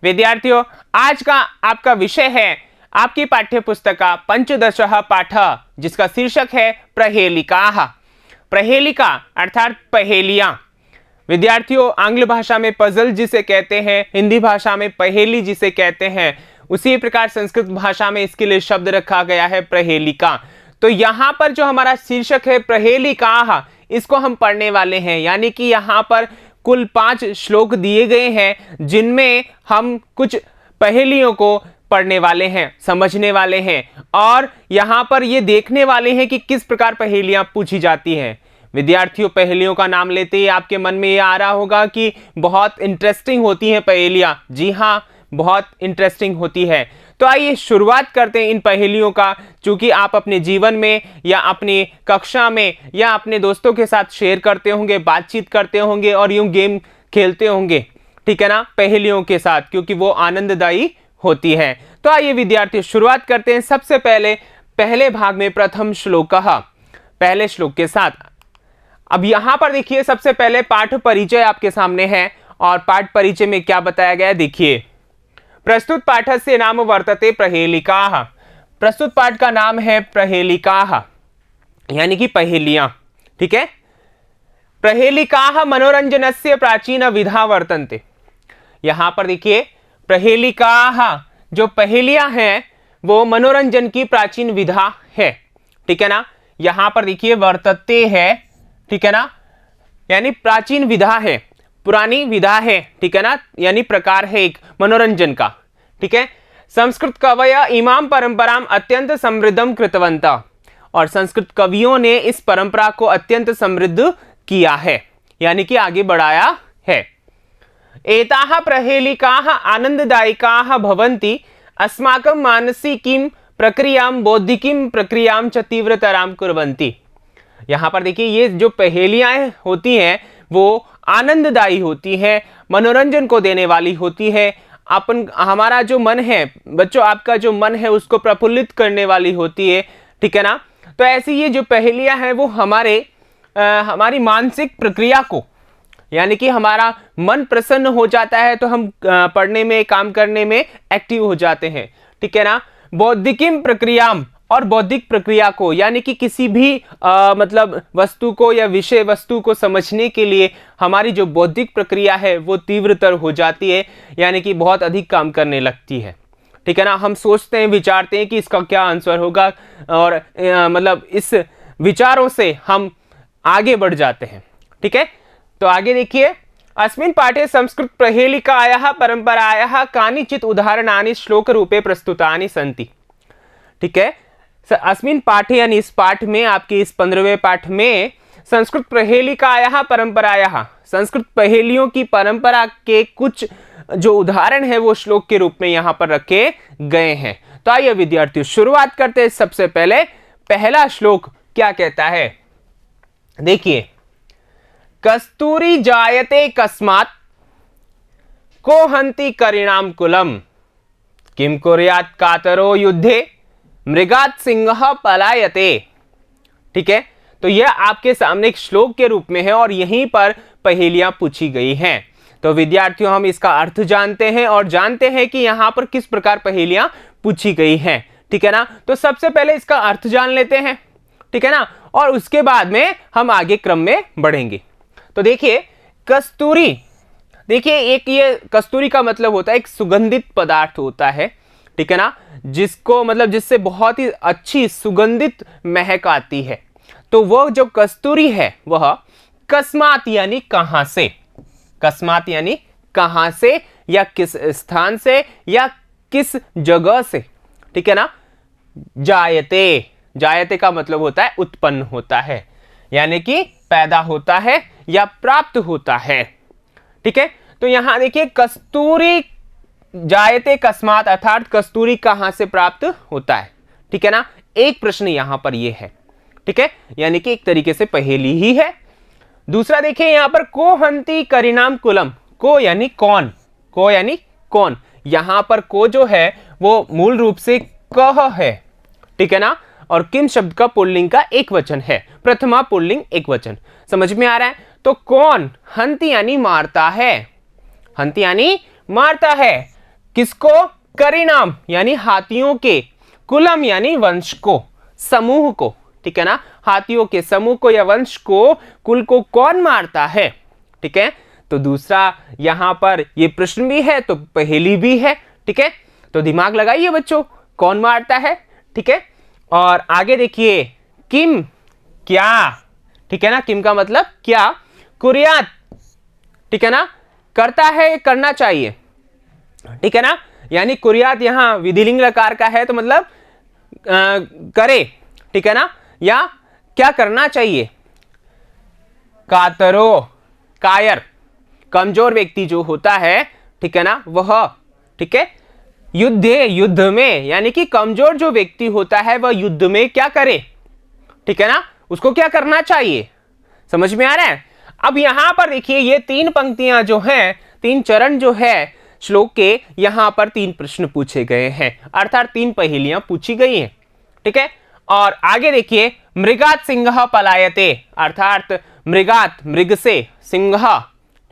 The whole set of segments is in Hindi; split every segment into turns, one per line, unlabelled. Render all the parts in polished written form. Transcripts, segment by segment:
विद्यार्थियों, आज का आपका विषय है आपकी पाठ्य पुस्तक का पंचदशः पाठ, जिसका शीर्षक है प्रहेलिकाः। प्रहेलिका अर्थात पहेलियां। विद्यार्थियों, आंग्ल भाषा में पजल जिसे कहते हैं, हिंदी भाषा में पहेली जिसे कहते हैं, उसी प्रकार संस्कृत भाषा में इसके लिए शब्द रखा गया है प्रहेलिका। तो यहाँ पर जो हमारा शीर्षक है प्रहेलिकाः, इसको हम पढ़ने वाले हैं। यानी कि यहाँ पर कुल 5 श्लोक दिए गए हैं, जिनमें हम कुछ पहेलियों को पढ़ने वाले हैं, समझने वाले हैं, और यहाँ पर ये देखने वाले हैं कि किस प्रकार पहेलियां पूछी जाती हैं। विद्यार्थियों, पहेलियों का नाम लेते ही आपके मन में ये आ रहा होगा कि बहुत इंटरेस्टिंग होती हैं पहेलियां। जी हाँ, बहुत इंटरेस्टिंग होती है। तो आइए शुरुआत करते हैं इन पहेलियों का, चूंकि आप अपने जीवन में या अपनी कक्षा में या अपने दोस्तों के साथ शेयर करते होंगे, बातचीत करते होंगे और यूं गेम खेलते होंगे, ठीक है ना, पहेलियों के साथ, क्योंकि वो आनंददायी होती है। तो आइए विद्यार्थी शुरुआत करते हैं सबसे पहले पहले भाग में प्रथम श्लोक, पहले श्लोक के साथ। अब यहां पर देखिए, सबसे पहले पाठ परिचय आपके सामने है, और पाठ परिचय में क्या बताया गया है देखिए। प्रस्तुत पाठस्य नाम वर्तते प्रहेलिकाः। प्रस्तुत पाठ का नाम है प्रहेलिकाः, यानी कि पहेलियां, ठीक है। प्रहेलिकाः मनोरंजनस्य प्राचीन विधा वर्तन्ते। यहां पर देखिए, प्रहेलिकाः जो पहेलियां हैं वो मनोरंजन की प्राचीन विधा है, ठीक है ना। यहां पर देखिए वर्तते है, ठीक है ना, यानी प्राचीन विधा है, पुरानी विधा है, ठीक है ना, यानी प्रकार है एक मनोरंजन का, ठीक है। संस्कृत कवय इमाम परंपराम अत्यंत समृद्धम कृतवन्तः। और संस्कृत कवियों ने इस परंपरा को अत्यंत समृद्ध किया है, यानी कि आगे बढ़ाया है। एताः प्रहेलिकाः आनंददायिकाः भवन्ति अस्माकं मानसिकीं प्रक्रियां बौद्धिकीं प्रक्रियां च तीव्रतरां कुर्वन्ति। यहाँ पर देखिए, ये जो पहेलियां होती हैं वो आनंददायी होती है, मनोरंजन को देने वाली होती है। हमारा जो मन है बच्चों, आपका जो मन है उसको प्रफुल्लित करने वाली होती है, ठीक है ना। तो ऐसी ये जो पहेलियां हैं वो हमारी मानसिक प्रक्रिया को, यानी कि हमारा मन प्रसन्न हो जाता है, तो हम पढ़ने में, काम करने में एक्टिव हो जाते हैं, ठीक है ना। बौद्धिकीम प्रक्रियाम, और बौद्धिक प्रक्रिया को, यानी कि किसी भी मतलब वस्तु को या विषय वस्तु को समझने के लिए हमारी जो बौद्धिक प्रक्रिया है वो तीव्रतर हो जाती है, यानी कि बहुत अधिक काम करने लगती है, ठीक है ना। हम सोचते हैं, विचारते हैं कि इसका क्या आंसर होगा, और मतलब इस विचारों से हम आगे बढ़ जाते हैं, ठीक है। तो आगे देखिए, अस्मिन् पाठे संस्कृत प्रहेलिकायाः परंपरायाः कानिचित् उदाहरणानि श्लोक रूपे प्रस्तुतानि सन्ति, ठीक है। अस्मिन् पाठे यानी इस पाठ में, आपके इस 15वें पाठ में संस्कृत प्रहेलिकायाः परंपरायाः, संस्कृत पहेलियों की परंपरा के कुछ जो उदाहरण है वो श्लोक के रूप में यहाँ पर रखे गए हैं। तो आइए विद्यार्थियों शुरुआत करते हैं। सबसे पहले पहला श्लोक क्या कहता है देखिए। कस्तूरी जायते कस्मात् को हन्ति करिणाम कुलम किम कुर्यात् कातरो युद्धे मृगात् सिंह पलायते, ठीक है। तो यह आपके सामने एक श्लोक के रूप में है, और यहीं पर पहेलियां पूछी गई हैं। तो विद्यार्थियों, हम इसका अर्थ जानते हैं और जानते हैं कि यहां पर किस प्रकार पहेलियां पूछी गई हैं, ठीक है ना। तो सबसे पहले इसका अर्थ जान लेते हैं, ठीक है ना, और उसके बाद में हम आगे क्रम में बढ़ेंगे। तो देखिए, कस्तूरी, देखिए एक ये कस्तूरी का मतलब होता है एक सुगंधित पदार्थ होता है, ठीक है ना, जिसको मतलब जिससे बहुत ही अच्छी सुगंधित महक आती है। तो वो जो कस्तूरी है वह कस्मात यानी कहां से, कस्मात यानी कहां से, या किस स्थान से, या किस जगह से, ठीक है ना। जायते, जायते का मतलब होता है उत्पन्न होता है, यानी कि पैदा होता है या प्राप्त होता है, ठीक है। तो यहां देखिए, कस्तूरी जायते कस्मात, अर्थात कस्तूरी कहां से प्राप्त होता है, ठीक है ना। एक प्रश्न यहां पर यह है, ठीक है, यानी कि एक तरीके से पहेली ही है। दूसरा देखिए यहां पर को हन्ति करिणाम कुलम, को यानी कौन, को यानी कौन। यहां पर को जो है वो मूल रूप से कह है, ठीक है ना, और किम शब्द का पुल्लिंग का एक वचन है, प्रथमा पुल्लिंग एक वचन, समझ में आ रहा है। तो कौन, हन्ति यानी मारता है, हन्ति यानी मारता है। किसको? करिणाम यानी हाथियों के, कुलम यानी वंश को, समूह को, ठीक है ना, हाथियों के समूह को या वंश को, कुल को कौन मारता है? ठीक है, तो दूसरा यहां पर ये प्रश्न भी है तो पहेली भी है, ठीक है, तो दिमाग लगाइए बच्चों, कौन मारता है? ठीक है, और आगे देखिए, किम क्या, ठीक है ना, किम का मतलब क्या, कुर्यात, ठीक है ना, करता है, करना चाहिए, ठीक है ना, यानी कुर्यात यहां विधिलिंग लकार का है तो मतलब करे, ठीक है ना, या क्या करना चाहिए? कातरो, कायर, कमजोर व्यक्ति जो होता है, ठीक है ना, वह, ठीक है, युद्ध में, यानी कि कमजोर जो व्यक्ति होता है वह युद्ध में क्या करे? ठीक है ना, उसको क्या करना चाहिए? समझ में आ रहा है? अब यहां पर देखिए, ये 3 पंक्तियां जो हैं, 3 चरण जो है श्लोक के, यहां पर 3 प्रश्न पूछे गए हैं, अर्थात 3 पहेलियां पूछी गई हैं, ठीक है। और आगे देखिए, मृगात सिंह पलायते, अर्थात मृगात मृग से, सिंह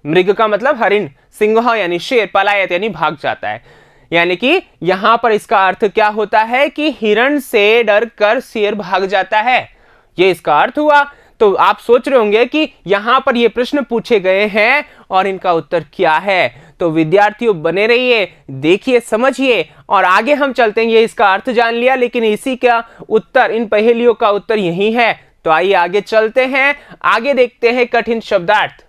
मृग का मतलब हरिण, सिंह यानी शेर, पलायत यानी भाग जाता है, यानी कि यहां पर इसका अर्थ क्या होता है कि हिरण से डरकर शेर भाग जाता है, ये इसका अर्थ हुआ। तो आप सोच रहे होंगे कि यहां पर ये प्रश्न पूछे गए हैं और इनका उत्तर क्या है, तो विद्यार्थियों बने रहिए, देखिए, समझिए, और आगे हम चलते हैं। ये इसका अर्थ जान लिया, लेकिन इसी का उत्तर, इन पहेलियों का उत्तर यही है। तो आइए आगे चलते हैं, आगे देखते हैं कठिन शब्दार्थ।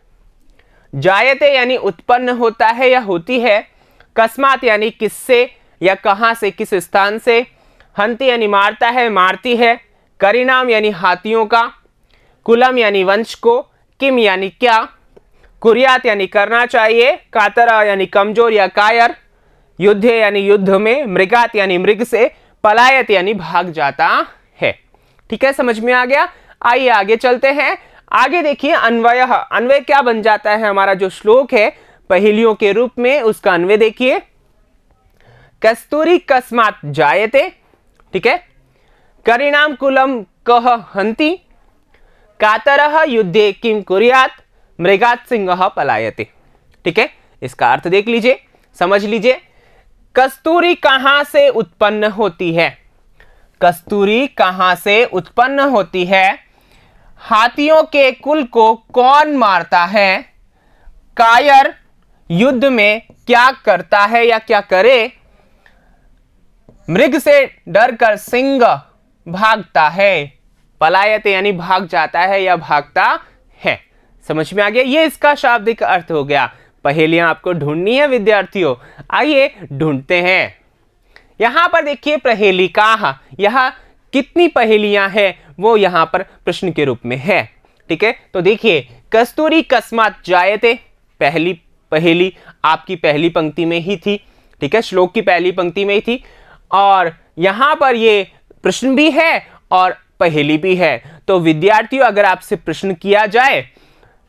जायते यानी उत्पन्न होता है या होती है, कस्मात यानी किससे या कहां से, किस स्थान से, हंति यानी मारता है, मारती है, करिणाम यानी हाथियों का, कुलम यानी वंश को, किम यानी क्या, कुर्यात यानी करना चाहिए, कातरा यानी कमजोर या कायर, युद्ध यानी युद्ध में, मृगात यानी मृग से, पलायत यानी भाग जाता है। ठीक है, समझ में आ गया? आइए आगे चलते हैं। आगे देखिए, अन्वय, अन्वय क्या बन जाता है? हमारा जो श्लोक है पहेलियों के रूप में, उसका अन्वय देखिए, कस्तूरी कस्मात जायते, ठीक है, करिणाम कुलम कह हंति, कातरः युद्धे किम कुर्यात, मृगात सिंह पलायते। ठीक है, इसका अर्थ देख लीजिए, समझ लीजिए। कस्तूरी कहां से उत्पन्न होती है? कस्तूरी कहां से उत्पन्न होती है? हाथियों के कुल को कौन मारता है? कायर युद्ध में क्या करता है या क्या करे? मृग से डरकर सिंह भागता है, पलायत यानी भाग जाता है या भागता है। समझ में आ गया? ये इसका शाब्दिक अर्थ हो गया। पहेलियां आपको ढूंढनी है विद्यार्थियों, आइए ढूंढते हैं। यहां पर देखिए, पहेलिका, यह कितनी पहेलियां हैं वो यहां पर प्रश्न के रूप में है। ठीक है, तो देखिए, कस्तूरी कस्मात जायते, पहली पहेली आपकी पहली पंक्ति में ही थी। ठीक है, श्लोक की पहली पंक्ति में ही थी, और यहां पर ये प्रश्न भी है और पहेली भी है। तो विद्यार्थियों, अगर आपसे प्रश्न किया जाए,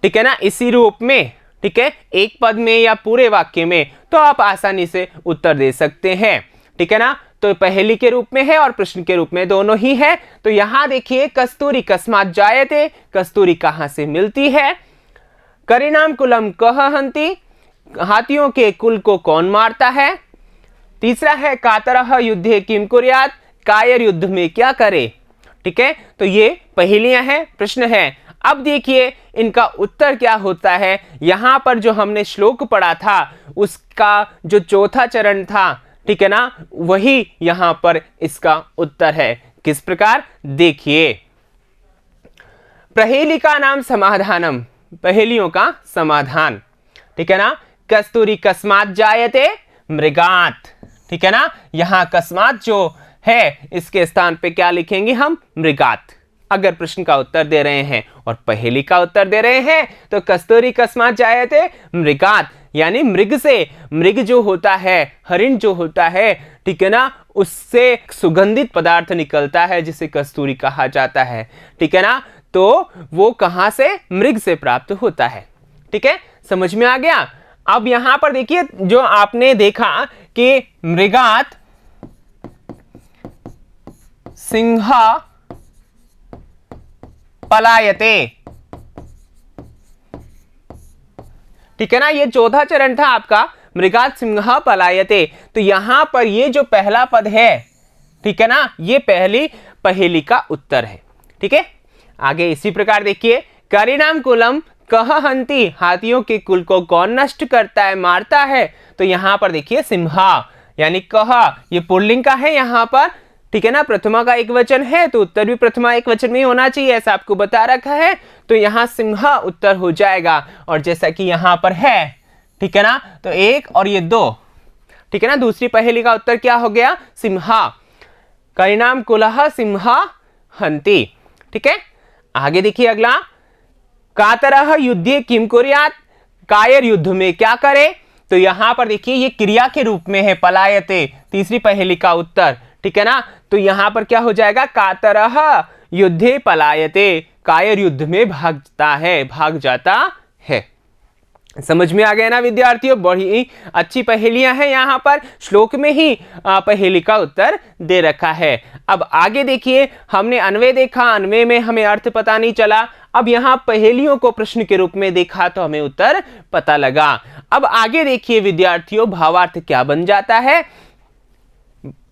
ठीक है ना, इसी रूप में, ठीक है, एक पद में या पूरे वाक्य में, तो आप आसानी से उत्तर दे सकते हैं। ठीक है ना, तो पहेली के रूप में है और प्रश्न के रूप में, दोनों ही है। तो यहां देखिए, कस्तूरी कस्मात जायते, कस्तूरी कहां से मिलती है? करिणाम कुलम कह हंति, हाथियों के कुल को कौन मारता है? तीसरा है कातरः युद्धे किम कुर्यात, कायर युद्ध में क्या करे? ठीक है, तो ये पहेलियां हैं, प्रश्न है। अब देखिए इनका उत्तर क्या होता है। यहां पर जो हमने श्लोक पढ़ा था उसका जो चौथा चरण था, ठीक है ना, वही यहां पर इसका उत्तर है। किस प्रकार? देखिए, पहेलिका नाम समाधानम, पहेलियों का समाधान। ठीक है ना, कस्तूरी कस्मात जायते मृगात, ठीक है ना, यहां कस्मात जो है इसके स्थान पे क्या लिखेंगे हम? मृगात, अगर प्रश्न का उत्तर दे रहे हैं। और पहेली का उत्तर दे रहे हैं तो कस्तूरी कस्मात जायते मृगात, यानी मृग से, मृग जो होता है, हरिण जो होता है, ठीक है ना, उससे सुगंधित पदार्थ निकलता है जिसे कस्तूरी कहा जाता है। ठीक है ना, तो वो कहां से? मृग से प्राप्त होता है। ठीक है, समझ में आ गया? अब यहां पर देखिए, जो आपने देखा कि मृगात सिंह पलायते, ठीक है ना, ये चौथा चरण था आपका मृगात् सिंह पलायते। तो यहां पर ये जो पहला पद है, ठीक है ना, ये पहली पहेली का उत्तर है। ठीक है, आगे इसी प्रकार देखिए, करिणाम कुलम कह हंति, हाथियों के कुल को कौन नष्ट करता है, मारता है। तो यहां पर देखिए सिंहा यानी कह, ये पुल्लिंग का है यहां पर, ठीक है ना, प्रथमा का एक वचन है तो उत्तर भी प्रथमा एक वचन में ही होना चाहिए, ऐसा आपको बता रखा है। तो यहां सिंहा उत्तर हो जाएगा। और जैसा कि यहां पर है, ठीक है ना, तो एक और ये दो, ठीक है ना, दूसरी पहेली का उत्तर क्या हो गया, सिंहा। करिणाम कुलः सिंहा हंति। ठीक है, आगे देखिए अगला, कातरः युद्धे किम कुर्यात्, कायर युद्ध में क्या करे। तो यहां पर देखिए ये क्रिया के रूप में है, पलायते, तीसरी पहेली का उत्तर, ठीक है ना। तो यहां पर क्या हो जाएगा, कातरः युद्धे पलायते, कायर युद्ध में भाग जाता है। समझ में आ गया ना विद्यार्थियों, बड़ी अच्छी पहेलियां हैं, यहां पर श्लोक में ही पहेली का उत्तर दे रखा है। अब आगे देखिए, हमने अन्वय देखा, अन्वय में हमें अर्थ पता नहीं चला। अब यहां पहेलियों को प्रश्न के रूप में देखा तो हमें उत्तर पता लगा। अब आगे देखिए विद्यार्थियों, भावार्थ क्या बन जाता है,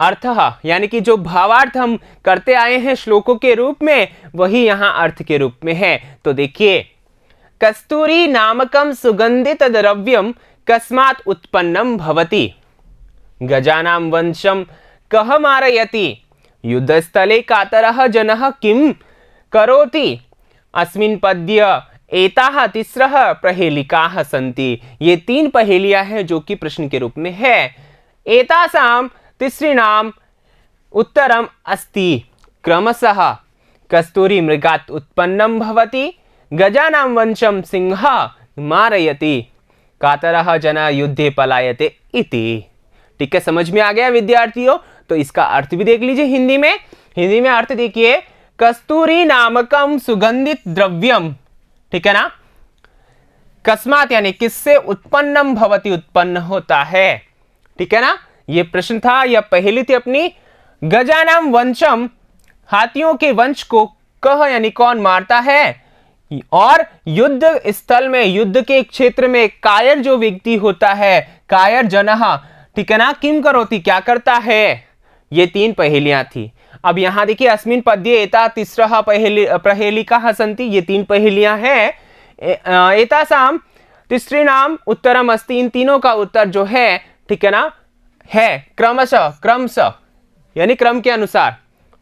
अर्थ, यानी कि जो भावार्थ हम करते आए हैं श्लोकों के रूप में, वही यहां अर्थ के रूप में है। तो देखिए, कस्तूरी नामकम सुगंधित द्रव्यम कस्मात् उत्पन्नम भवति, गजानां वंशम कह मारयति, युद्धस्थले कातरः जनः किम करोति, अस्मिन् पद्य एताः तिस्रः पहेलिकाः सन्ति। ये तीन पहेलियां हैं जो कि प्रश्न के रूप में है। एतासां तिसृणाम उत्तरम अस्ति, क्रमशः कस्तूरी मृगात् उत्पन्नम भवति, गजानां वंशम सिंह मारयति, कातरः जना युद्धे पलायते इति। ठीक है, समझ में आ गया विद्यार्थियों। तो इसका अर्थ भी देख लीजिए हिंदी में। हिंदी में अर्थ देखिए, कस्तूरी नामकम सुगंधित द्रव्यम, ठीक है ना, कस्मात यानी किससे, उत्पन्नम भवति उत्पन्न होता है, ठीक है ना। ये प्रश्न था या पहेली थी अपनी। गजानाम वंशम, हाथियों के वंश को कह यानी कौन मारता है, और युद्ध स्थल में, युद्ध के क्षेत्र में कायर जो व्यक्ति होता है, कायर जनः, ठीक है ना, किम करोति क्या करता है। ये तीन पहेलियां थी। अब यहां देखिए, अस्मिन् पद्ये एता तिस्रः पहेलिकाः सन्ति, ये तीन पहेलियां हैं। एतासां तिसृणाम उत्तरम अस्ति, इन तीनों का उत्तर जो है, ठीक है ना, है क्रमशः यानी क्रम के अनुसार।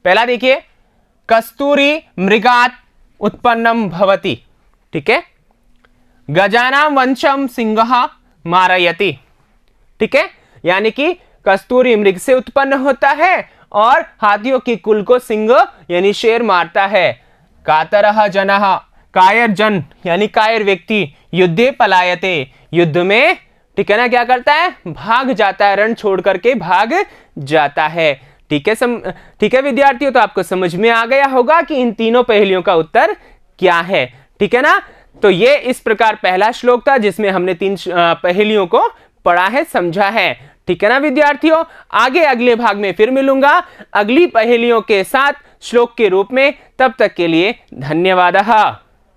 पहला देखिए, कस्तूरी मृगात् उत्पन्नम भवति, ठीक है, गजानां वंशम सिंह मारयति, ठीक है, यानी कि कस्तूरी मृग से उत्पन्न होता है और हाथियों के कुल को सिंह यानी शेर मारता है। कातरः जनः, कायर जन यानी कायर व्यक्ति, युद्धे पलायते, युद्ध में, ठीक है ना, क्या करता है, भाग जाता है, रण छोड़ करके भाग जाता है। ठीक है, ठीक है विद्यार्थियों, तो आपको समझ में आ गया होगा कि इन तीनों पहेलियों का उत्तर क्या है, ठीक है ना। तो ये इस प्रकार पहला श्लोक था जिसमें हमने तीन पहेलियों को पढ़ा है, समझा है, ठीक है ना विद्यार्थियों। आगे अगले भाग में फिर मिलूंगा अगली पहेलियों के साथ श्लोक के रूप में। तब तक के लिए धन्यवाद।